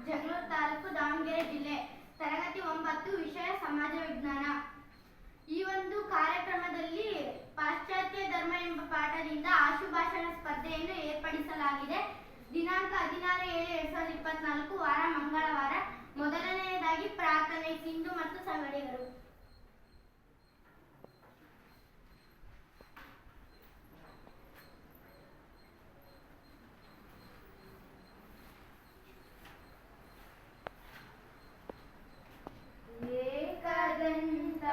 ಜಗಳೂರು ತಾಲೂಕು, ದಾವಣಗೆರೆ ಜಿಲ್ಲೆ. ತರಗತಿ 9, ವಿಷಯ ಸಮಾಜ ವಿಜ್ಞಾನ. ಈ ಒಂದು ಕಾರ್ಯಕ್ರಮದಲ್ಲಿ ಪಾಶ್ಚಾತ್ಯ ಧರ್ಮ ಎಂಬ ಪಾಠದಿಂದ ಆಶುಭಾಷಣ ಸ್ಪರ್ಧೆಯನ್ನು ಏರ್ಪಡಿಸಲಾಗಿದೆ. ದಿನಾಂಕ 16/7/2024, ವಾರ ಮಂಗಳವಾರ. ಮೊದಲನೆಯದಾಗಿ ಪ್ರಾರ್ಥನೆ, ಸಿಂಧು ಮತ್ತು ಸಂಗಡಿಗರು. ಏಕದಂತ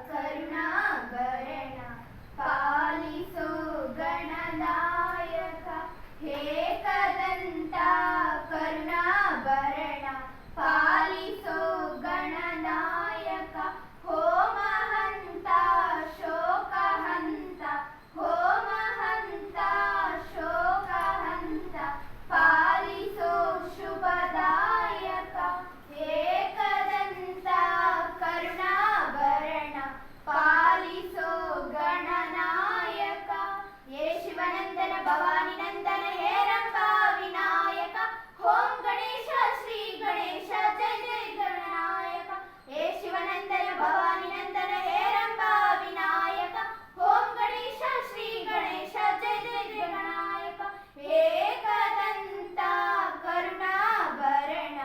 ಕರುಣಾಭರಣ ಪಾಲಿಸೋ ಗಣನಾಯಕ, ಏಕದಂತ ಕರುಣಾಭರಣ ಪಾಲಿಸೋ ಗಣನಾಯಕ, ಹೋಮಹಂತ ಶೋಕಹಂತ, ಹೋಮಹಂತ ಶೋಕಹಂತ ಪಾಲಿಸೋ ಶುಭದಾಯಕ, ಏಕದಂತ ಕರುಣಾಭರಣ ಪಾಲಿಸೋ ಗಣನಾಯಕ, ಹೇ ಶಿವನಂದನ ಭವಾನಿ ನಂದನ ಹೇ ರಂಭಾ ವಿನಾಯಕ, ಓಂ ಗಣೇಶ ಶ್ರೀ ಗಣೇಶ ಜಯ ಜಯ ಗಣನಾಯಕ, ಹೇ ಶಿವನಂದನ ಭವಾನಿ ನಂದನ ಹೇ ರಂಭಾ ವಿನಾಯಕ, ಓಂ ಗಣೇಶ ಶ್ರೀ ಗಣೇಶ ಜಯ ಜಯ ಗಣನಾಯಕ, ಏಕದಂತ ಕರುಣಾಭರಣ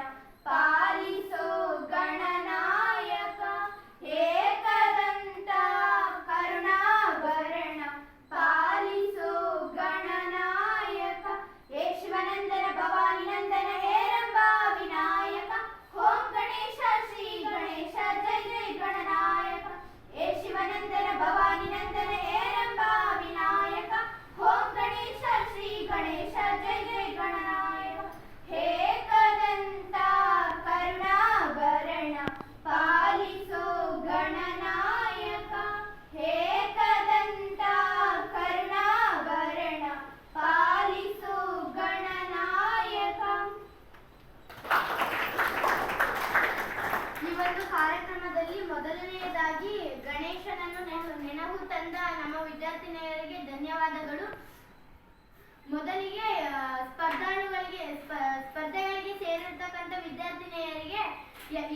ಪಾಲಿಸೋ ಗಣನಾಯಕ, ಏಕದಂತ ಕರುಣಾಭರಣ ಪಾಲಿಸೋ ಗಣನಾಯಕ, ಹೇ ಶಿವನಂದನ ಭವಾನಿ ನಂದನ ಹೇ ರಂಭಾ ವಿನಾಯಕ, ಓಂ ಗಣೇಶ ಶ್ರೀ ಗಣೇಶ ಜಯ ಜಯ ಗಣನಾಯಕ, ಹೇ ಶಿವನಂದನ ಭವಾನಿ ನಂದನ ಹೇ ರಂಭಾ ವಿನಾಯಕ, ಓಂ ಗಣೇಶ ಶ್ರೀ ಗಣೇಶ ಜಯ ಜಯ ಗಣನಾಯಕ, ಏಕದಂತ ಕರುಣಾಭರಣ ಪಾಲಿಸೋ ಗಣನಾಯಕ, ಏಕದಂತ ಕರುಣಾಭರಣ ಪಾಲಿಸೋ ಗಣನಾಯಕ. ಈ ಒಂದು ಕಾರ್ಯಕ್ರಮದಲ್ಲಿ ಮೊದಲನೆಯದಾಗಿ ಗಣೇಶನನ್ನು ನೆನಹು ತಂದ ನಮ್ಮ ವಿದ್ಯಾರ್ಥಿನಿಯರಿಗೆ ಧನ್ಯವಾದಗಳು. ಮೊದಲಿಗೆ ಸ್ಪರ್ಧೆಗಳಿಗೆ ಸೇರಿರ್ತಕ್ಕಂಥ ವಿದ್ಯಾರ್ಥಿನಿಯರಿಗೆ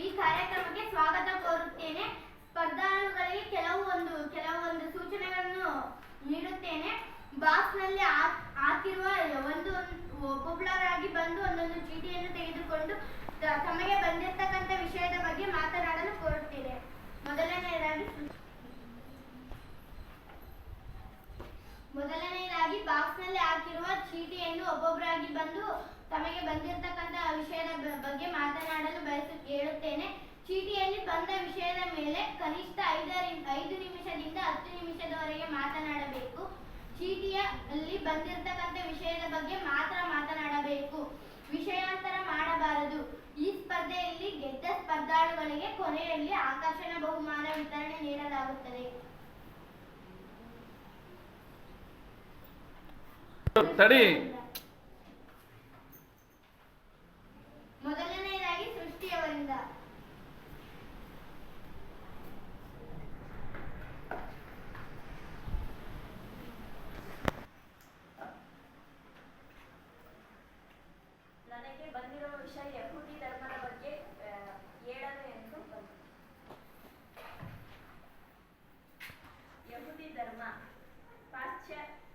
ಈ ಕಾರ್ಯಕ್ರಮಕ್ಕೆ ಸ್ವಾಗತ ಕೋರುತ್ತೇನೆ. ಸ್ಪರ್ಧಾಳುಗಳಿಗೆ ಕೆಲವೊಂದು ಸೂಚನೆಗಳನ್ನು ನೀಡುತ್ತೇನೆ. ಬಾಕ್ಸ್ನಲ್ಲಿ ಹಾಕಿರುವ ಒಬ್ಬೊಬ್ಬರಾಗಿ ಆಗಿ ಬಂದು ಒಂದೊಂದು ಚೀಟಿಯನ್ನು ತೆಗೆದುಕೊಂಡು ತಮಗೆ ಬಂದಿರತಕ್ಕಂಥ ವಿಷಯದ ಬಗ್ಗೆ ಮಾತನಾಡಲು ಕೋರುತ್ತೇನೆ. ಮೊದಲನೆಯದಾಗಿ ಬಾಕ್ಸ್ನಲ್ಲಿ ಹಾಕಿರುವ ಚೀಟಿಯನ್ನು ಒಬ್ಬೊಬ್ಬರಾಗಿ ಬಂದು ತಮಗೆ ಬಂದಿರತಕ್ಕಂಥ ವಿಷಯದ ಬಗ್ಗೆ ಮಾತನಾಡಲು ಹೇಳುತ್ತೇನೆ. ಚೀಟಿಯಲ್ಲಿ ಬಂದ ವಿಷಯದ ಮೇಲೆ ಕನಿಷ್ಠ 5 ನಿಮಿಷದಿಂದ 10 ನಿಮಿಷದವರೆಗೆ ಮಾತನಾಡಬೇಕು. ಚೀಟಿಯಲ್ಲಿ ಬಂದಿರತಕ್ಕಂಥ ವಿಷಯದ ಬಗ್ಗೆ ಮಾತ್ರ ಮಾತನಾಡಬೇಕು. ವಿಷಯಾಂತರ ಮಾಡಬಾರದು. ಈ ಸ್ಪರ್ಧೆಯಲ್ಲಿ ಗೆದ್ದ ಸ್ಪರ್ಧಾಳುಗಳಿಗೆ ಕೊನೆಯಲ್ಲಿ ಆಕರ್ಷಣಾ ಬಹುಮಾನ ವಿತರಣೆ ನೀಡಲಾಗುತ್ತದೆ. ಮೊದಲನೆಯದಾಗಿ ಸೃಷ್ಟಿಯವರಿಂದ. ನನಗೆ ಬಂದಿರುವ ವಿಷಯ ಯಹೂದಿ ಧರ್ಮದ ಬಗ್ಗೆ ಹೇಳಲು ಎಂದು ಬಂತು. ಯಹೂದಿ ಧರ್ಮ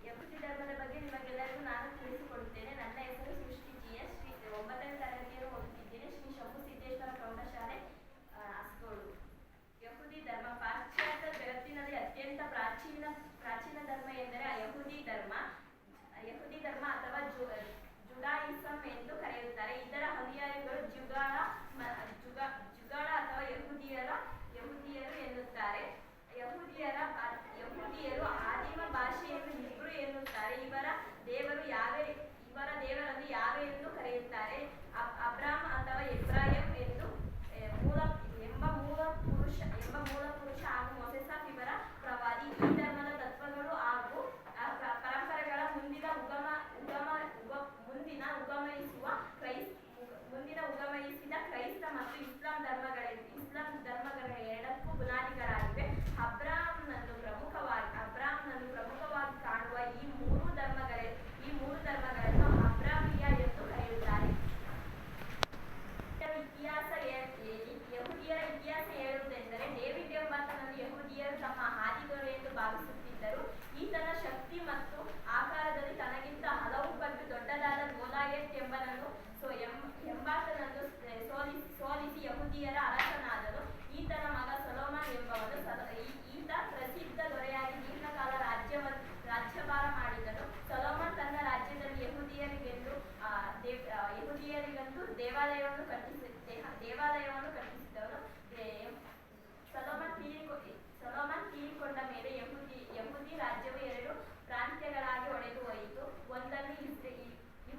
ಯಹೂದಿ ಧರ್ಮದ ಬಗ್ಗೆ ನಿಮಗೆಲ್ಲರಿಗೂ ನಾನು ತಿಳಿಸಿಕೊಡುತ್ತೇನೆ. ನನ್ನ ಹೆಸರು ಸೃಷ್ಟಿ GS. 9ನೇ ತರಗತಿಯನ್ನು ಓದುತ್ತಿದ್ದೇನೆ. ಶ್ರೀ ಶಂಭು ಸಿದ್ದೇಶ್ವರ ಪ್ರೌಢಶಾಲೆ, ಅಸ್ಕೋಡು. ಯಹೂದಿ ಧರ್ಮ ಪಾಶ್ಚಾತ್ಯ ಜಗತ್ತಿನಲ್ಲಿ ಅತ್ಯಂತ ಪ್ರಾಚೀನ ಧರ್ಮ ಎಂದರೆ ಯಹೂದಿ ಧರ್ಮ. ಯಹೂದಿ ಧರ್ಮ ಅಥವಾ ಜುಡಾಯಿಸಂ ಎಂದು ಕರೆಯುತ್ತಾರೆ. ಇದರ ಅನುಯಾಯಿಗಳು ಜುಗಾಳ ಅಥವಾ ಯಹೂದಿಯರು ಎನ್ನುತ್ತಾರೆ. ಯಹೂದಿಯರು ಆದಿಮ ಭಾಷೆಯನ್ನು ಹಿಬ್ರು ಎನ್ನುತ್ತಾರೆ. ಇವರ ದೇವರನ್ನು ಯಾವೆ ಎಂದು ಕರೆಯುತ್ತಾರೆ. ಅಬ್ರಾಮ್ ಅಥವಾ ಇಬ್ರಾಹಿಂ ಎಂಬ ಮೂಲ ಪುರುಷ ಹಾಗೂ ಮೊಸೆಸ್ ಇವರ ಪ್ರವಾದಿ. ಈ ಧರ್ಮದ ತತ್ವಗಳು ಹಾಗೂ ಪರಂಪರೆಗಳ ಮುಂದಿನ ಉಗಮಯಿಸಿದ ಕ್ರೈಸ್ತ ಮತ್ತು ಇಸ್ಲಾಂ ಧರ್ಮಗಳ ಎರಡಕ್ಕೂ ಬುನಾದಿಗಳಾಗಿವೆ. ಅಬ್ರಾಮ್ನನ್ನು ಪ್ರಮುಖವಾಗಿ ಕಾಣುವ ಈ ಮೂರು ಧರ್ಮಗಳ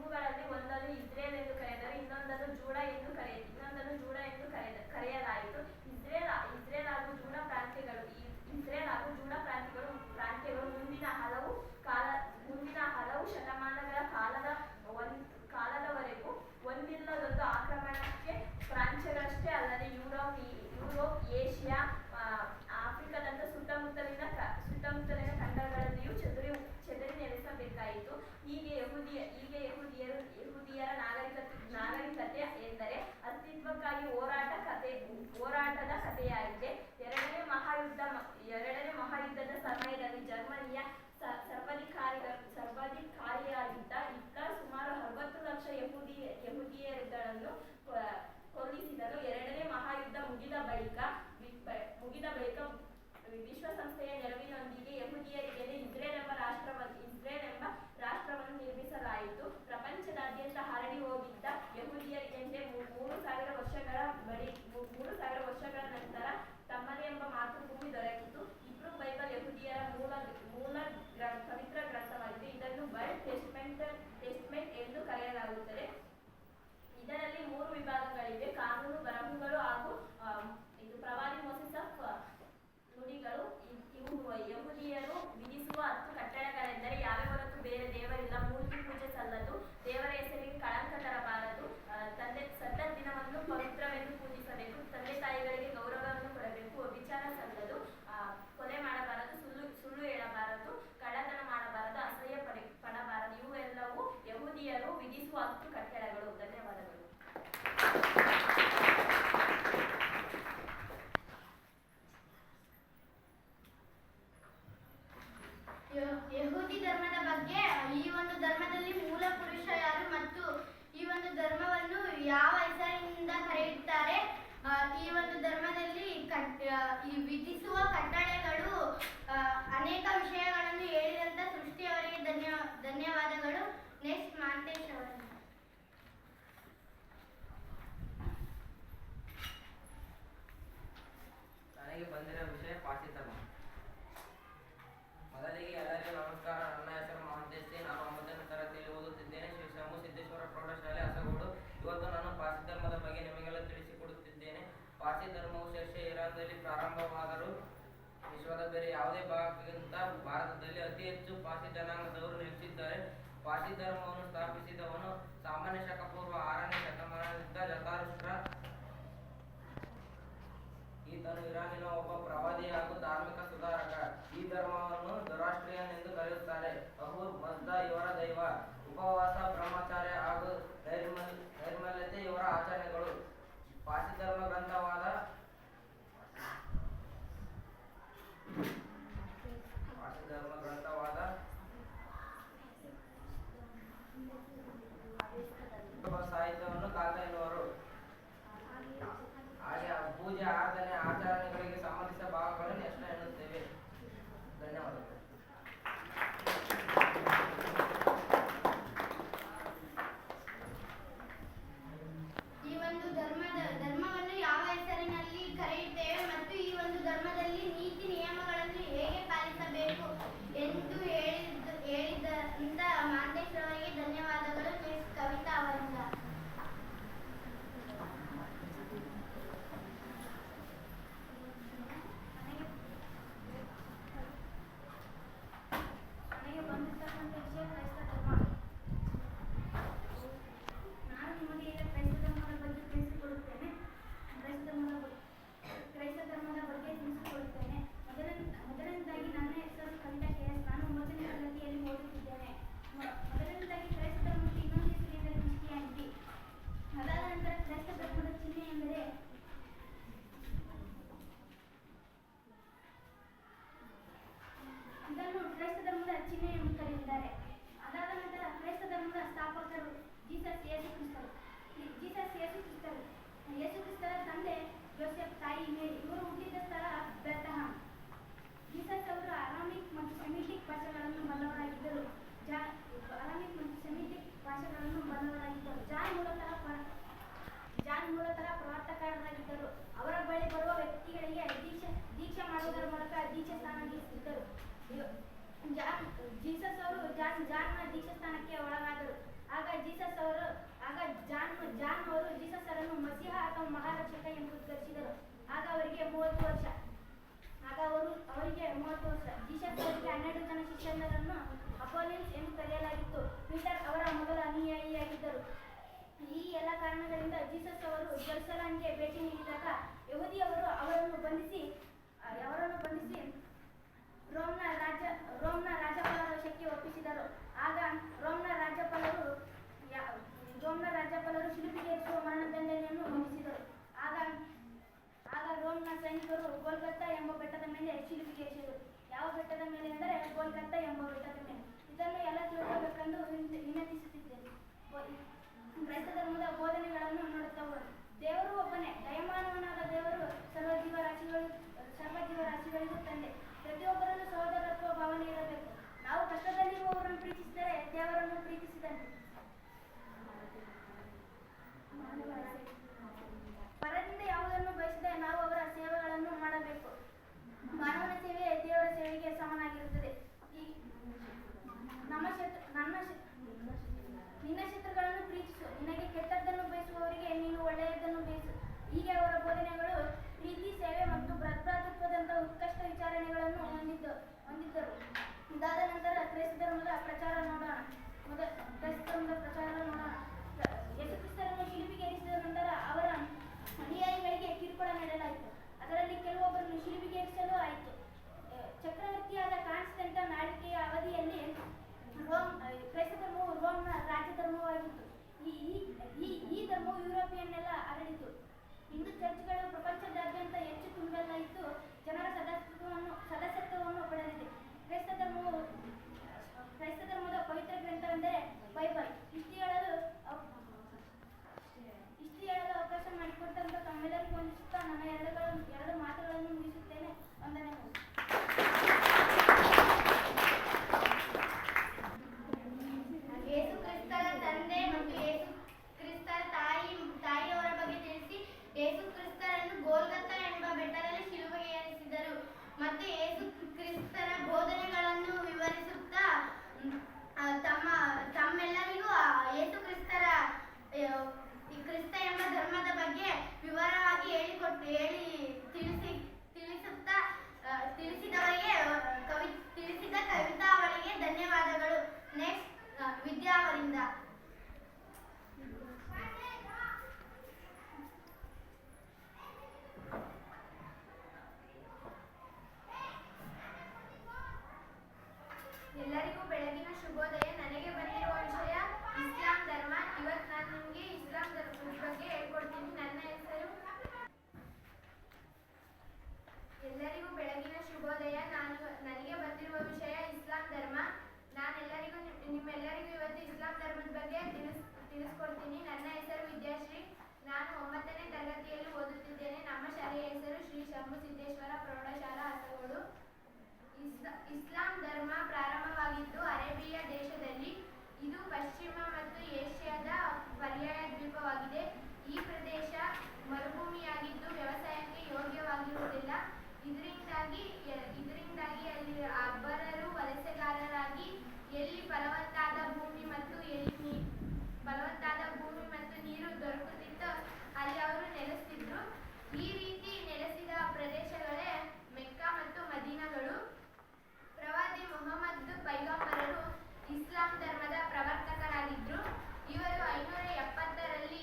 ಇವುಗಳಲ್ಲಿ ಒಂದನ್ನು ಇಸ್ರೇಲ್ ಎಂದು ಕರೆದರು, ಇನ್ನೊಂದನ್ನು ಜೂಡ ಎಂದು ಕರೆಯಲಾಯಿತು. ಇಸ್ರೇಲ್ ಹಾಗೂ ಜೂಡ ಪ್ರಾಂತ್ಯಗಳು ಮುಂದಿನ ಹಲವು ಶತಮಾನಗಳ ಕಾಲದವರೆಗೂ ಒಂದಿಲ್ಲದೊಂದು ಆಕ್ರಮಣಕ್ಕೆ ಪ್ರಾಂತ್ಯಗಳಷ್ಟೇ ಅಲ್ಲದೆ ಯುರೋಪ್, ಏಷ್ಯಾ, ಆಫ್ರಿಕಾದಂಥ ಸುತ್ತಮುತ್ತಲಿನ ಖಂಡಗಳಲ್ಲಿಯೂ ಚೆದರಿ ನೆಲೆಸಬೇಕಾಯಿತು. ಹೀಗೆ ಯಹೂದಿಯರ ನಾಗರಿಕತೆ ಎಂದರೆ ಅಸ್ತಿತ್ವಕ್ಕಾಗಿ ಹೋರಾಟದ ಕಥೆಯಾಗಿದೆ. ಎರಡನೇ ಮಹಾಯುದ್ಧದ ಸಮಯದಲ್ಲಿ ಜರ್ಮನಿಯ ಸರ್ವಾಧಿಕಾರಿಯಾಗಿದ್ದ ಹಿಟ್ಲರ್ ಸುಮಾರು 60 ಲಕ್ಷ ಯಹೂದಿಯರುಗಳನ್ನು ಕೊಲ್ಲಿಸಿದನು. ಎರಡನೇ ಮಹಾಯುದ್ಧ ಮುಗಿದ ಬಳಿಕ ವಿಶ್ವಸಂಸ್ಥೆಯ ನೆರವಿನೊಂದಿಗೆ ಯಹೂದಿಯರಿಗೆಂದೇ ಇಸ್ರೇಲ್ ಎಂಬ ರಾಷ್ಟ್ರವನ್ನು ನಿರ್ಮಿಸಲಾಯಿತು. ಪ್ರಪಂಚದಾದ್ಯಂತ ಹರಡಿ ಹೋಗಿದ್ದ ಯಹೂದಿಯರಿಗೆಂದೇ 3000 ವರ್ಷಗಳ ನಂತರ ತಮ್ಮದೇ ಎಂಬ ಮಾತೃಭೂಮಿ ದೊರಕಿತು. ಇಬ್ರೂ ಬೈಬಲ್ ಯಹೂದಿಯರ ಮೂಲ ಪವಿತ್ರ ಗ್ರಂಥವಾಗಿದೆ. ಇದನ್ನು ವರ್ಲ್ಡ್ ಟೆಸ್ಟ್ಮೆಂಟ್ ಎಂದು ಕರೆಯಲಾಗುತ್ತದೆ. ಇದರಲ್ಲಿ 3 ವಿಭಾಗಗಳಿವೆ: ಕಾನೂನು, ಬರಹಗಳು ಹಾಗೂ ಪ್ರವಾದಿ ಮೋಸೆಸ್ ನುಡಿಗಳು. ಇವು ಯಹೂದಿಯರು ವಿಧಿಸುವ 10 ಕಟ್ಟಳೆಗಳೆಂದರೆ: ಯಾವೇ ಹೊರತು ಬೇರೆ ದೇವರಿಲ್ಲ, ಮೂರ್ತಿ ಪೂಜೆ ಸಲ್ಲದು, ದೇವರ ಹೆಸರಿಗೆ ಕಳಂಕ ತರಬಾರದು, ಸಬ್ಬತ್ ದಿನವನ್ನು ಪವಿತ್ರವೆಂದು ಪೂಜಿಸಬೇಕು, ತಂದೆ ತಾಯಿಗಳಿಗೆ ಗೌರವವನ್ನು ಕೊಡಬೇಕು, ವ್ಯಭಿಚಾರ ಸಲ್ಲದು, ಕೊಲೆ ಮಾಡಬಾರದು, ಸುಳ್ಳು ಹೇಳಬಾರದು, ಕಳ್ಳತನ ಮಾಡಬಾರದು, ಅಸಹ್ಯ ಪಡಬಾರದು. ಇವೆಲ್ಲವೂ ಯಹೂದಿಯರು ವಿಧಿಸುವ 10 ಕಟ್ಟಳೆಗಳು. ಧನ್ಯವಾದಗಳು. ಯಹೂದಿ ಧರ್ಮದ ಬಗ್ಗೆ. ಈ ಒಂದು ಧರ್ಮದಲ್ಲಿ ಮೂಲ ಪುರುಷ ಯಾರು ಮತ್ತು ಈ ಒಂದು ಧರ್ಮವನ್ನು ಯಾವ ಹೆಸರಿನಿಂದ ಕರೆಯುತ್ತಾರೆ? ಈ ಒಂದು ಧರ್ಮದಲ್ಲಿ ವಿಧಿಸುವ ಕಟ್ಟಳೆಗಳು ಅನೇಕ ವಿಷಯಗಳನ್ನು ಹೇಳಿದಂತ ಸೃಷ್ಟಿಯವರಿಗೆ ಧನ್ಯವಾದಗಳು. ನೆಕ್ಸ್ಟ್ ಮಾಂತೇಶ್ ಅವರು. ನನಗೆ ಬಂದಿರೋ ವಿಷಯ ಪಾರ್ಸಿ ಧರ್ಮ. ಮೊದಲಿಗೆ ಎಲ್ಲರಿಗೂ ನಮಸ್ಕಾರ. ನನ್ನ ಹೆಸರು ಮಹಾಂತೇಶ್. ನಾನು 9ನೇ ತರಗತಿಯಲ್ಲಿ ಓದುತ್ತಿದ್ದೇನೆ. ಶ್ರೀ ಶಂಭು ಸಿದ್ದೇಶ್ವರ ಪ್ರೌಢಶಾಲೆ, ಅಸಗೋಡು. ಇವತ್ತು ನಾನು ಪಾರ್ಸಿ ಧರ್ಮದ ಬಗ್ಗೆ ನಿಮಗೆಲ್ಲ ತಿಳಿಸಿಕೊಡುತ್ತಿದ್ದೇನೆ. ಪಾರ್ಸಿ ಧರ್ಮವು ಶೇಷ ಇರಾನ್ನಲ್ಲಿ ಪ್ರಾರಂಭವಾದರೂ ವಿಶ್ವದ ಬೇರೆ ಯಾವುದೇ ಭಾಗಕ್ಕಿಂತ ಭಾರತದಲ್ಲಿ ಅತಿ ಹೆಚ್ಚು ಪಾರ್ಸಿ ಜನಾಂಗದವರು ನೆಲೆಸಿದ್ದಾರೆ. ಪಾರ್ಸಿ ಧರ್ಮವನ್ನು ಸ್ಥಾಪಿಸಿದವನು ಸಾಮಾನ್ಯ ಶಕ ಪೂರ್ವ 6ನೇ ಶತಮಾನದಿಂದ ಜತಾರುಷ್ಟ್ರ. ಈತನು ಇರಾನಿನ ಒಬ್ಬ ಪ್ರವಾದಿ ಹಾಗೂ ಧಾರ್ಮಿಕ ಸುಧಾರಕ. ಈ ಧರ್ಮವನ್ನು ಜೊರಾಸ್ಟ್ರಿಯನ್ ಎಂದು ಕರೆಯುತ್ತಾರೆ. ಅಹೂರ್ ಮಜ್ದ ಇವರ ದೈವ. ಉಪವಾಸ, ಬ್ರಹ್ಮಚಾರ್ಯ ಹಾಗೂ ನೈರ್ಮಲ್ಯತೆ ಇವರ ಆಚರಣೆಗಳು. ಪಾರ್ಸಿ ಧರ್ಮ ಗ್ರಂಥವಾದ ಸಾಹಿತ್ಯವನ್ನು ಕಾಲ್ತಾ ಎನ್ನುವರು. ಹಾಗೆ ಪೂಜೆ, ಆರಾಧನೆ, ಆಚರಣೆಗಳಿಗೆ ಸಂಬಂಧಿಸಿದ ಭಾಗಗಳನ್ನು ಎಷ್ಟು ಎನ್ನುತ್ತೇವೆ. ಧನ್ಯವಾದಗಳು. ಈ ಒಂದು ಧರ್ಮವನ್ನು ಯಾವ ಹೆಸರಿನಲ್ಲಿ ಕರೆಯುತ್ತೇವೆ ಮತ್ತು ಈ ಒಂದು ಧರ್ಮದಲ್ಲಿ ನೀತಿ ನಿಯಮಗಳನ್ನು ಹೇಗೆ ಪಾಲಿಸಬೇಕು ಎಂದು ಹೇಳಿದಂತ ಮಾಂತೇಶ್ ಅವರಿಗೆ ಧನ್ಯವಾದಗಳು. ನೆಕ್ಸ್ಟ್ ಕವಿತಾ ಅವರಿಂದ. ನನಗೆ ಬಂದಿರ್ತಕ್ಕಂಥ ವಿಷಯ ಕ್ರೈಸ್ತ ಧರ್ಮ. ನಾನು ನಿಮಗೆ ಈಗ ಕ್ರೈಸ್ತ ಧರ್ಮದ ಬಗ್ಗೆ ತಿಳಿಸಿಕೊಡುತ್ತೇನೆ. ಕ್ರೈಸ್ತ ಧರ್ಮದ ಬಗ್ಗೆ ತಿಳಿಸಿಕೊಡುತ್ತೇನೆ. ಮೊದಲನೇದಾಗಿ ನನ್ನ ಹೆಸರು ಕವಿತಾ KS. ನಾನು 9ನೇ ತರಗತಿಯಲ್ಲಿ ಓದುತ್ತಿದ್ದೇನೆ. ಮೊದಲನೇದಾಗಿ ಕ್ರೈಸ್ತ ಧರ್ಮಕ್ಕೆ ಇನ್ನೊಂದು ಹೆಸರೆಂದರೆ ಕ್ರಿಸ್ಟಿಯಾನಿಟಿ. ಅದಾದ ನಂತರ ಕ್ರೈಸ್ತ ಧರ್ಮದ ಚಿಹ್ನೆ ಎಂದರೆ ಇದನ್ನು ಕ್ರೈಸ್ತ ಧರ್ಮದ ಚಿಹ್ನೆ ಎಂದು ಕರೆಯುತ್ತಾರೆ. ಅದಾದ ನಂತರ ಕ್ರೈಸ್ತ ಧರ್ಮದ ಸ್ಥಾಪಕರು ಜೀಸಸ್ ಯೇಸು ಕ್ರಿಸ್ತರು. ಯೇಸು ಕ್ರಿಸ್ತರ ತಂದೆ ಜೋಸೆಫ್, ತಾಯಿ ಮೇರಿ. ಇವರು ಹುಟ್ಟಿದ ಸ್ಥಳ ಬೆತ್ಲೆಹೇಮ್. ಜೀಸಸ್ ಅವರು ಅರಾಮಿಕ್ ಮತ್ತು ಸೆಮಿಟಿಕ್ ಭಾಷೆಗಳನ್ನು ಬಲ್ಲವರಾಗಿದ್ದರು. ಜಾನ್ ಮೂಲತಃ ಪ್ರವರ್ತಕರಾಗಿದ್ದರು. ಅವರ ಬಳಿ ಬರುವ ವ್ಯಕ್ತಿಗಳಿಗೆ ದೀಕ್ಷೆ ಮಾಡುವುದರ ಮೂಲಕ ದೀಕ್ಷಾ ಸ್ಥಾನ ನೀಡುತ್ತಿದ್ದರು. ಜೀಸಸ್ ಅವರು ಜಾನ್ನ ದೀಕ್ಷಾ ಸ್ಥಾನಕ್ಕೆ ಒಳಗಾದರು. ಆಗ ಜಾನ್ ಅವರು ಜೀಸಸ್ ಅವರನ್ನು ಮಸೀಹ ಅಥವಾ ಮಹಾರಕ್ಷಕ ಎಂದು ಉದ್ಘೋಷಿಸಿದರು. ಆಗ ಅವರಿಗೆ 30 ವರ್ಷ. ಜೀಸಸ್ ಅವರಿಗೆ 12 ಜನ ಶಿಷ್ಯರನ್ನು ಅಪೋಲಿನ್ಸ್ ಎಂದು ಕರೆಯಲಾಗಿತ್ತು. ಪೀಟರ್ ಅವರ ಮೊದಲ ಅನುಯಾಯಿಯಾಗಿದ್ದರು. ಈ ಎಲ್ಲ ಕಾರಣಗಳಿಂದ ಜೀಸಸ್ ಅವರು ಜೆರುಸಲೇಮ್ಗೆ ಭೇಟಿ ನೀಡಿದಾಗ ಯಹೂದಿಯವರು ಅವರನ್ನು ಬಂಧಿಸಿ ರೋಮ್ನ ರಾಜ್ಯಪಾಲರ ವಶಕ್ಕೆ ಒಪ್ಪಿಸಿದರು. ಆಗ ರೋಮ್ನ ರಾಜ್ಯಪಾಲರು ಶಿಲುಬೆಗೇರಿಸುವ ಮರಣದಂಡನೆಯನ್ನು ಹೊಂದಿಸಿದರು. ಆಗ ರೋಮ್ನ ಸೈನಿಕರು ಗೋಲ್ಗೊಥಾ ಎಂಬ ಬೆಟ್ಟದ ಮೇಲೆ ಶಿಲುಬೆಗೇರಿಸಿದರು. ಯಾವ ಬೆಟ್ಟದ ಮೇಲೆ ಎಂದರೆ ಗೋಲ್ಗೊಥಾ ಎಂಬ ಬೆಟ್ಟದ ಮೇಲೆ. ಇದನ್ನು ಎಲ್ಲ ತಿಳ್ಕೋಬೇಕೆಂದು ವಿನಂತಿಸುತ್ತಿದ್ದೇನೆ. ಕ್ರೈಸ್ತ ಧರ್ಮದ ಬೋಧನೆಗಳನ್ನು ನೋಡುತ್ತಾ ಹೋಗೋಣ. ದೇವರು ಒಬ್ಬನೇ. ದಯಮಾನವನಾದ ದೇವರು ಸರ್ವಜೀವರಾಶಿಗಳಿಗೂ ತಂದೆ. ಪ್ರತಿಯೊಬ್ಬರಲ್ಲೂ ಸಹೋದರತ್ವ ಭಾವನೆ ಇರಬೇಕು. ನಾವು ಕಷ್ಟದಲ್ಲಿರುವವರನ್ನು ಪ್ರೀತಿಸಿದರೆ ದೇವರನ್ನು ಪ್ರೀತಿಸಿದಂತೆ. ಪರದಿಂದ ಯಾವುದನ್ನು ಬಯಸದೆ ನಾವು ಅವರ ಸೇವೆಗಳನ್ನು ಮಾಡಬೇಕು. ಮಾನವನ ಸೇವೆ ದೇವರ ಸೇವೆಗೆ ಸಮನಾಗಿರುತ್ತದೆ. ನಿನ್ನ ಶತ್ರುಗಳನ್ನು ಪ್ರೀತಿಸು, ನಿನಗೆ ಕೆಟ್ಟದ್ದನ್ನು ಬಯಸುವವರಿಗೆ ನೀನು ಒಳ್ಳೆಯದನ್ನು ಬಯಸು. ಹೀಗೆ ಅವರ ಬೋಧನೆಗಳು ಪ್ರೀತಿ, ಸೇವೆ ಮತ್ತು ಭ್ರಾತೃತ್ವದಂತಹ ಉತ್ಕೃಷ್ಟ ವಿಚಾರಣೆಗಳನ್ನು ಹೊಂದಿದ್ದರು. ಇದಾದ ನಂತರ ಕ್ರೈಸ್ತ ಧರ್ಮದ ಪ್ರಚಾರ ನೋಡೋಣ. ಯೇಸುಕ್ರಿಸ್ತರನ್ನು ಶಿಲುಬೆಗೇರಿಸಿದ ನಂತರ ಅವರ ಅನುಯಾಯಿಗಳಿಗೆ ಕಿರುಕುಳ ನೀಡಲಾಯಿತು. ಅದರಲ್ಲಿ ಕೆಲವೊಬ್ಬರನ್ನು ಶಿಲುಬೆಗೇರಿಸಲು ಆಯಿತು. ಚಕ್ರವರ್ತಿಯಾದ ಕಾನ್ಸ್ಟಂಟೈನ್ ಆಳ್ವಿಕೆಯ ಅವಧಿಯಲ್ಲಿ ಕ್ರೈಸ್ತ ಧರ್ಮವು ರೋಮ್ನ ರಾಜ್ಯ ಧರ್ಮವಾಗಿತ್ತು. ಈ ಧರ್ಮವು ಯುರೋಪಿಯನ್ನೆಲ್ಲ ಹರಡಿತು. ಹಿಂದೂ ಚರ್ಚ್ಗಳು ಪ್ರಪಂಚದಾದ್ಯಂತ ಹೆಚ್ಚು ತುಂಬಲಾಯಿತು. ಜನರ ಸದಸ್ಯತ್ವವನ್ನು ಪಡೆದಿದೆ. ಕ್ರೈಸ್ತ ಧರ್ಮದ ಪವಿತ್ರ ಗ್ರಂಥವೆಂದರೆ ಬೈಬಲ್. ಇಷ್ಟು ಹೇಳಲು ಅವಕಾಶ ಮಾಡಿಕೊಟ್ಟಂತ ತಮ್ಮೆಲ್ಲರಿಗೂ ವಂದಿಸುತ್ತಾ ನನ್ನ ಎರಡು ಮಾತುಗಳನ್ನು ಮುಗಿಸುತ್ತೇನೆ. ವಂದನೆಗಳು. ಯೇಸು ಕ್ರಿಸ್ತರ ತಂದೆ ಮತ್ತು ಯೇಸು ಕ್ರಿಸ್ತರ ತಾಯಿಯವರ ಬಗ್ಗೆ ತಿಳಿಸಿ. ಯೇಸು ಕ್ರಿಸ್ತರನ್ನು ಗೋಲ್ಗೊಥಾ ಎಂಬ ಬೆಟ್ಟದಲ್ಲಿ ಶಿಲುಬೆಗೇರಿಸಿದರು ಮತ್ತು ಯೇಸು ಕ್ರಿಸ್ತರ ಬೋಧನೆಗಳನ್ನು ವಿವರಿಸುತ್ತಾ ತಮ್ಮೆಲ್ಲರಿಗೂ ಯೇಸು ಕ್ರಿಸ್ತ ಎಂಬ ಧರ್ಮದ ಬಗ್ಗೆ ವಿವರವಾಗಿ ತಿಳಿಸಿದ ಕವಿತಾವಳಿಗೆ ಧನ್ಯವಾದಗಳು. ನೆಕ್ಸ್ಟ್ ವಿದ್ಯಾ ಅವರಿಂದ. ಎಲ್ಲರಿಗೂ ಬೆಳಗಿನ ಶುಭೋದಯ. ನನಗೆ ಬಂದಿರುವ ವಿಷಯ ಇಸ್ಲಾಂ ಧರ್ಮ. ಇವತ್ತು ನಾನು ನಿಮಗೆ ಇಸ್ಲಾಂ ಧರ್ಮದ ಬಗ್ಗೆ ಹೇಳ್ಕೊಡ್ತೀನಿ. ಎಲ್ಲರಿಗೂ ಬೆಳಗಿನ ಶುಭೋದಯ. ನನಗೆ ಬಂದಿರುವ ವಿಷಯ ಇಸ್ಲಾಂ ಧರ್ಮ. ನಿಮ್ಮೆಲ್ಲರಿಗೂ ಇವತ್ತು ಇಸ್ಲಾಂ ಧರ್ಮದ ಬಗ್ಗೆ ತಿಳಿಸ್ಕೊಡ್ತೀನಿ. ನನ್ನ ಹೆಸರು ವಿದ್ಯಾಶ್ರೀ. ನಾನು 9ನೇ ತರಗತಿಯಲ್ಲಿ ಓದುತ್ತಿದ್ದೇನೆ. ನಮ್ಮ ಶಾಲೆಯ ಹೆಸರು ಶ್ರೀ ಶಂಭು ಸಿದ್ದೇಶ್ವರ ಪ್ರೌಢಶಾಲಾ ಅಸಗೋಡು. ಇಸ್ಲಾಂ ಧರ್ಮ ಪ್ರಾರಂಭವಾಗಿದ್ದು ಅರೇಬಿಯಾ ದೇಶದಲ್ಲಿ. ಇದು ಪಶ್ಚಿಮ ಮತ್ತು ಏಷ್ಯಾದ ಪರ್ಯಾಯ ದ್ವೀಪವಾಗಿದೆ. ಈ ಪ್ರದೇಶ ಮರುಭೂಮಿಯಾಗಿದ್ದು ವ್ಯವಸಾಯಕ್ಕೆ ಯೋಗ್ಯವಾಗಿರುವುದಿಲ್ಲ. ಇದರಿಂದಾಗಿ ಅಲ್ಲಿ ಅಬ್ಬರರು ವಲಸೆಗಾರರಾಗಿ ಎಲ್ಲಿ ಫಲವತ್ತಾದ ಭೂಮಿ ಮತ್ತು ನೀರು ದೊರಕುತ್ತಿತ್ತೋ ಅಲ್ಲಿ ಅವರು ನೆಲೆಸಿದ್ರು. ಈ ರೀತಿ ನೆಲೆಸಿದ ಪ್ರದೇಶಗಳೇ ಮೆಕ್ಕಾ ಮತ್ತು ಮದೀನಾಗಳು. ಪ್ರವಾದಿ ಮುಹಮ್ಮದ್ ಪೈಗಂಬರರು ಇಸ್ಲಾಂ ಧರ್ಮದ ಪ್ರವರ್ತಕರಾಗಿದ್ದರು. ಇವರು 570ರಲ್ಲಿ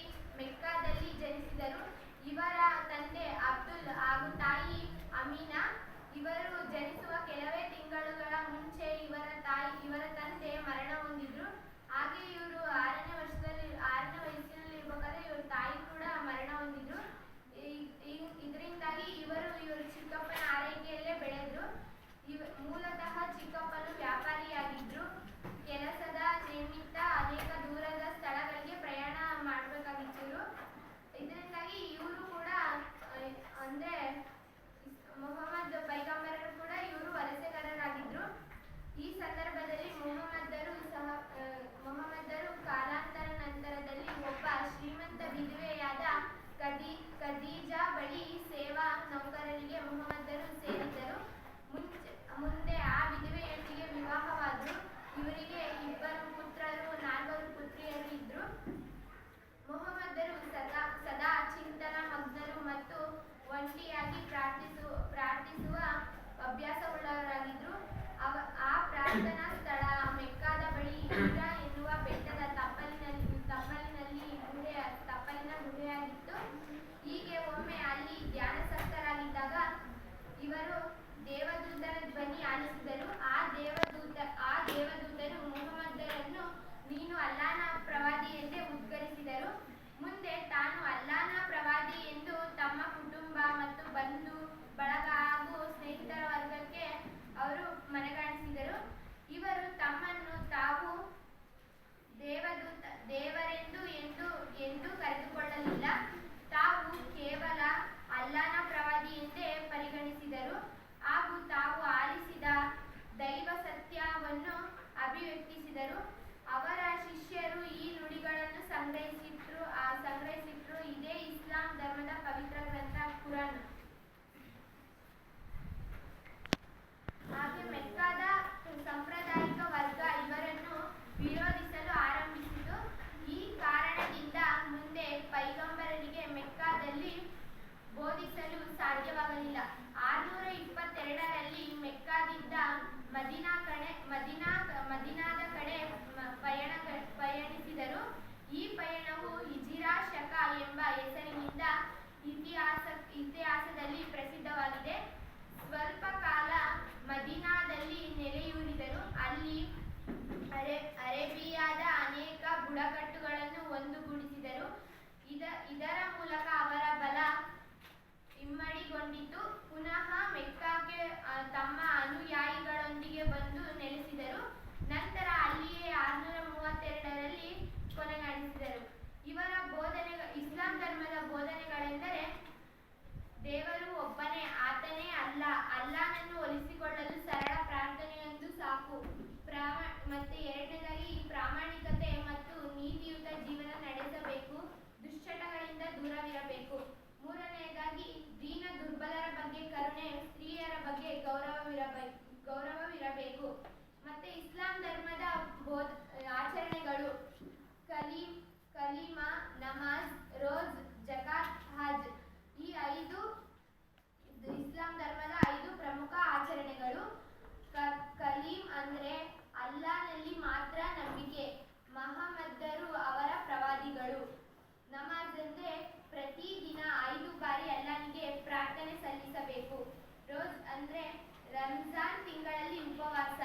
ಪ್ರಾರ್ಥನಾ ಸ್ಥಳ ಮೆಕ್ಕಾದ ಬಳಿ ಹೀರಾ ಎನ್ನುವ ಬೆಟ್ಟದ ತಪ್ಪಲಿನ ಗುಹೆಯಾಗಿತ್ತು. ಹೀಗೆ ಒಮ್ಮೆ ಅಲ್ಲಿ ಧ್ಯಾನಾಸಕ್ತರಾಗಿದ್ದಾಗ ಇವರು ದೇವದೂತನ ಧ್ವನಿ ಆಲಿಸಿದರು. ಆ ದೇವದೂತರು ಮುಹಮ್ಮದರನ್ನು ನೀನು ಅಲ್ಲಾಹನ ಪ್ರವಾದಿ ಎಂದೇ ಉದ್ಗರಿಸಿದರು. ಮುಂದೆ ತಾನು ಅಲ್ಲಾಹನ ಪ್ರವಾದಿ ಎಂದು ತಮ್ಮ ಕುಟುಂಬ ಮತ್ತು ಬಂಧು ಬಳಗ ಹಾಗೂ ಸ್ನೇಹಿತರ ವರ್ಗಕ್ಕೆ ಅವರು ಮನಗಾಣಿಸಿದರು. ಇವರು ತಮ್ಮನ್ನು ತಾವು ದೇವರೆಂದು ಎಂದು ಕರೆದುಕೊಳ್ಳಲಿಲ್ಲ. ತಾವು ಕೇವಲ ಅಲ್ಲಾಹನ ಪ್ರವಾದಿ ಎಂದೇ ಪರಿಗಣಿಸಿದರು ಹಾಗೂ ತಾವು ಆಲಿಸಿದ ದೈವ ಸತ್ಯವನ್ನು ಅಭಿವ್ಯಕ್ತಿಸಿದರು. ಅವರ ಶಿಷ್ಯರು ಈ ನುಡಿಗಳನ್ನು ಸಂಗ್ರಹಿಸಿಟ್ರು. ಇದೇ ಇಸ್ಲಾಂ ಧರ್ಮದ ಪವಿತ್ರ ಗ್ರಂಥ ಕುರಾನ್. ಹಾಗೆ ಮೆಕ್ಕಾದ ಸಾಂಪ್ರದಾಯಿಕ ವರ್ಗ ಇವರನ್ನು ವಿರೋಧಿಸಲು ಆರಂಭಿಸಿತು. ಈ ಕಾರಣದಿಂದ ಮುಂದೆ ಪೈಗಂಬರರಿಗೆ ಮೆಕ್ಕಾದಲ್ಲಿ ಬೋಧಿಸಲು ಸಾಧ್ಯವಾಗಲಿಲ್ಲ. 622ರಲ್ಲಿ ಮೆಕ್ಕಾದಿಂದ ಮದೀನಾದ ಕಡೆ ಪಯಣಿಸಿದರು. ಈ ಪಯಣವು ಹಿಜಿರಾ ಶಕ ಎಂಬ ಹೆಸರಿನಿಂದ ಇತಿಹಾಸದಲ್ಲಿ ಪ್ರಸಿದ್ಧವಾಗಿದೆ. ಸ್ವಲ್ಪ ಕಾಲ ಮದೀನಾದಲ್ಲಿ ನೆಲೆಯೂರಿದರು. ಅಲ್ಲಿ ಅರೇಬಿಯಾದ ಅನೇಕ ಬುಡಕಟ್ಟುಗಳನ್ನು ಒಂದುಗೂಡಿಸಿದರು. ಇದರ ಮೂಲಕ ಅವರ ಬಲ ಇಮ್ಮಡಿಗೊಂಡಿತು. ಪುನಃ ಮೆಕ್ಕಾಕ್ಕೆ ತಮ್ಮ ಅನುಯಾಯಿಗಳೊಂದಿಗೆ ಬಂದು ನೆಲೆಸಿದರು. ನಂತರ ಅಲ್ಲಿಯೇ 632ರಲ್ಲಿ ಕೊನೆಗಾಣಿಸಿದರು. ಇವರ ಇಸ್ಲಾಂ ಧರ್ಮದ ಬೋಧನೆಗಳೆಂದರೆ ದೇವರು ಒಬ್ಬನೇ, ಆತನೇ ಅಲ್ಲಾಹನನ್ನು ಹೋಲಿಸಿಕೊಳ್ಳಲು ಸರಳ ಪ್ರಾರ್ಥನೆಯೊಂದು ಸಾಕು. ಮತ್ತೆ ಎರಡನೇದಾಗಿ ಪ್ರಾಮಾಣಿಕತೆ ಮತ್ತು ನೀತಿಯುತ ಜೀವನ ನಡೆಸಬೇಕು. ದುಶ್ಚಟಗಳಿಂದ ದೂರವಿರಬೇಕು. ಮೂರನೆಯದಾಗಿ ದೀನ ದುರ್ಬಲರ ಬಗ್ಗೆ ಕರುಣೆ, ಸ್ತ್ರೀಯರ ಬಗ್ಗೆ ಗೌರವವಿರಬೇಕು. ಮತ್ತೆ ಇಸ್ಲಾಂ ಧರ್ಮದ ಆಚರಣೆಗಳು ಕಲಿಮಾ, ನಮಾಜ್, ರೋಜ್, ಜಕಾತ್, ಹಜ್. ಈ 5 ಇಸ್ಲಾಂ ಧರ್ಮದ 5 ಪ್ರಮುಖ ಆಚರಣೆಗಳು. ಕಲೀಮ್ ಅಂದ್ರೆ ಅಲ್ಲಾಹನಲ್ಲಿ ಮಾತ್ರ ನಂಬಿಕೆ, ಮಹಮ್ಮದರು ಅವರ ಪ್ರವಾದಿಗಳು. ನಮಾಜ್ ಅಂದ್ರೆ ಪ್ರತಿದಿನ 5 ಬಾರಿ ಅಲ್ಲಾಹನಿಗೆ ಪ್ರಾರ್ಥನೆ ಸಲ್ಲಿಸಬೇಕು. ರೋಜ್ ಅಂದ್ರೆ ರಂಜಾನ್ ತಿಂಗಳಲ್ಲಿ ಉಪವಾಸ.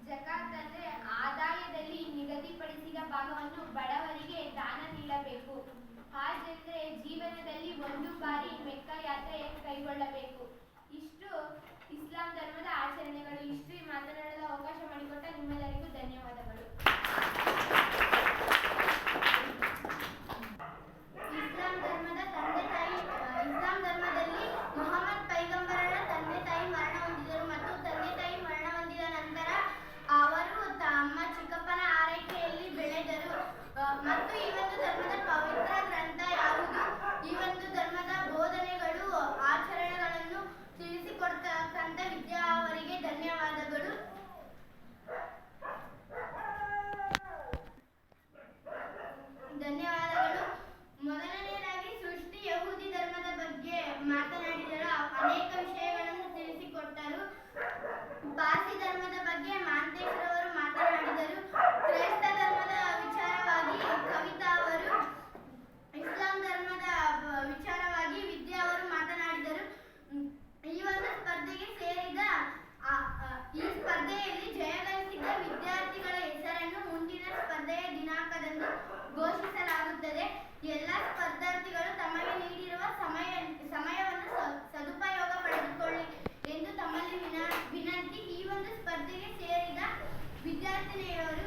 ಜಕಾತ್ ಅಂದ್ರೆ ಆದಾಯದಲ್ಲಿ ನಿಗದಿಪಡಿಸಿದ ಭಾಗವನ್ನು ಬಡವರಿಗೆ ದಾನ ನೀಡಬೇಕು. ಹಾಜ್ ಅಂದ್ರೆ ಜೀವನದಲ್ಲಿ 1 ಬಾರಿ ಮೆಕ್ಕಾ ಯಾತ್ರೆ ಕೈಗೊಳ್ಳಬೇಕು. ಇಷ್ಟು ಇಸ್ಲಾಂ ಧರ್ಮದ ಆಚರಣೆಗಳು. ಇಷ್ಟು ಮಾತನಾಡಲು ಅವಕಾಶ ಮಾಡಿಕೊಟ್ಟ ನಿಮ್ಮೆಲ್ಲರಿಗೂ ಧನ್ಯವಾದಗಳು. ಇಸ್ಲಾಂ ಧರ್ಮದಲ್ಲಿ ಮುಹಮ್ಮದ್ ಪೈಗಂಬರರ ತಂದೆ ತಾಯಿ ಮರಣ ಹೊಂದಿದರು ಮತ್ತು ತಂದೆ ತಾಯಿ ಮರಣ ಹೊಂದಿದ ನಂತರ ಅವರು ತಮ್ಮ ಚಿಕ್ಕಪ್ಪನ ಆರೈಕೆಯಲ್ಲಿ ಬೆಳೆದರು. ಮತ್ತು ಈ ಒಂದು ಧರ್ಮದ ಪವಿತ್ರ ಗ್ರಂಥ ಯಾವುದು? ಈ ಒಂದು ಧರ್ಮದ ಬೋಧನೆಗಳು, ಆಚರಣೆಗಳನ್ನು ತಿಳಿಸಿಕೊಡ್ತಕ್ಕಂಥ ವಿದ್ಯಾ ಅವರಿಗೆ ಧನ್ಯವಾದಗಳು. ಮೊದಲನೆಯದಾಗಿ ಸೃಷ್ಟಿ ಯಹೂದಿ ಧರ್ಮದ ಬಗ್ಗೆ ಮಾತನಾಡಿದರು. ಅನೇಕ ವಿಷಯಗಳನ್ನು ತಿಳಿಸಿಕೊಟ್ಟರು. ಪಾರ್ಸಿ ಧರ್ಮದ ಬಗ್ಗೆ ಮಾಂತೇಶ್ರವರು ಮಾತನಾಡಿದರು. ಕ್ರೈಸ್ತ ಧರ್ಮದ ವಿಚಾರವಾಗಿ ಕವಿತಾ ಅವರು, ಇಸ್ಲಾಂ ಧರ್ಮದ ವಿಚಾರವಾಗಿ ವಿದ್ಯಾ ಅವರು ಮಾತನಾಡಿದರು. ಈ ಒಂದು ಸ್ಪರ್ಧೆಗೆ ಸೇರಿದ ಈ ಸ್ಪರ್ಧೆಯಲ್ಲಿ ಜಯಗಳಿಸಿದ ವಿದ್ಯಾರ್ಥಿಗಳ ಹೆಸರನ್ನು ಮುಂದಿನ ಸ್ಪರ್ಧೆಯ ದಿನಾಂಕದಂದು ಘೋಷಿಸಲಾಗುತ್ತದೆ. ಎಲ್ಲ ಸ್ಪರ್ಧಾರ್ಥಿಗಳು ತಮಗೆ ನೀಡಿರುವ ಸಮಯವನ್ನು ಸದುಪಯೋಗ ಪಡೆದುಕೊಳ್ಳಿ ಎಂದು ತಮ್ಮಲ್ಲಿ ವಿನಂತಿ. ಈ ಒಂದು ಸ್ಪರ್ಧೆಗೆ ಸೇರಿದ ವಿದ್ಯಾರ್ಥಿನಿಯರು